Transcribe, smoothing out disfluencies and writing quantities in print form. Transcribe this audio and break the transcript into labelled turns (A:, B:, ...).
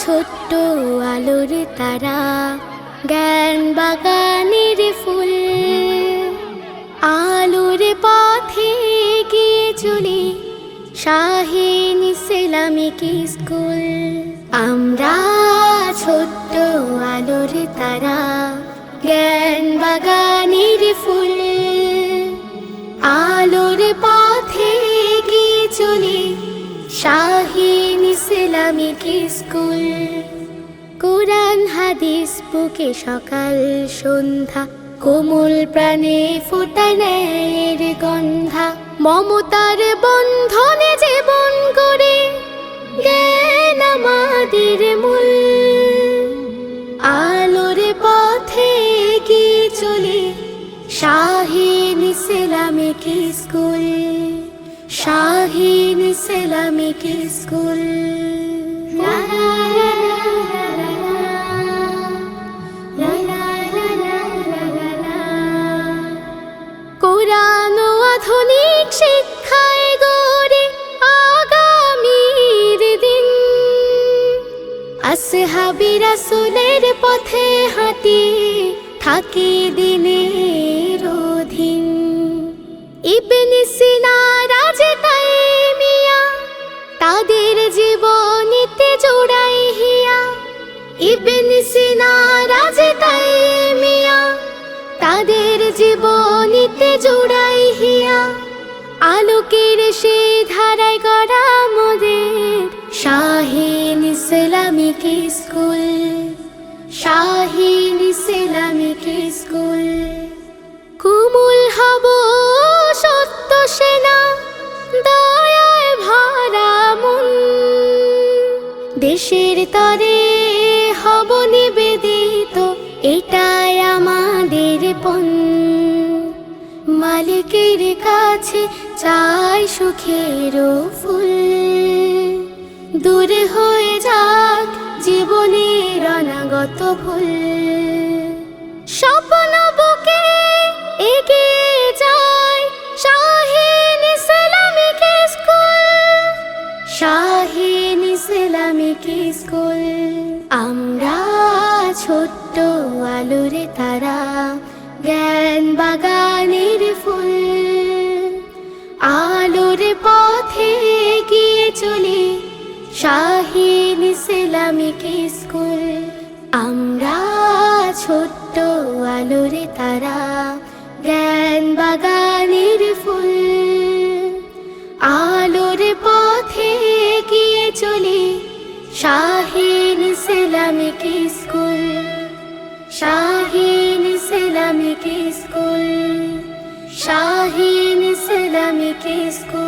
A: ছোট্ট আলোর তারা, জ্ঞান বাগানের ফুল। আলোর পথে গিয়ে চলি শাহীন ইসলামিক স্কুল। আমরা ছোট্ট আলোর তারা, জ্ঞান বাগানের ফুল। আলোর পথে গিয়ে চলি শাহীন ইসলামিক স্কুল। কোরআন হাদিস বুকে সকাল সন্ধ্যা, কোমল প্রাণে ফোটায় ন্যায়ের গন্ধা। মমতার বন্ধনে জীবন গড়ে, জ্ঞান আমাদের মূল। আলোর পথে গিয়ে চলি Shaheen Islamic school. Shaheen Islamic school. কোরআন ও আধুনিক শিক্ষায় গড়ে আগামীর দিন। আসহাবি রাসূলের পথে হাঁটি, থাকি দিনের অধীন। ইবনে সিনা, রাজে তাইমিয়া, তাদের জীবনীতে জোড়াই হিয়া। ইবনে সিনা, রাজে তাইমিয়া, তাদের জীবনীতে জোড়াই হিয়া। আলোকের সে ধারায় গড়া মোদের Shaheen Islamic school. Shaheen Islamic school. কুমুল হব সত্য সেনা, দয়ায় ভরা মন। দেশের তরে হব নিবেদিত, এটাই আমাদের পণ। মালিকের কাছে চাই সুখের ফুল। দূরে হয়ে যাক জীবনের অনাগত ভুল। স্বপ্ন বুকে এগিয়ে যায় Shaheen Islamic school. Shaheen Islamic school. আমরা ছোট্ট আলোর তারা, জ্ঞান বাগানের ফুল। আলোর পথে গিয়ে চলি শাহীন ইসলামিক স্কুল। আমরা ছোট্ট আলোর তারা, জ্ঞান বাগানের ফুল। আলোর পথে গিয়ে চলি Shaheen Islamic school. Shaheen Islamic school. Shaheen Islamic school.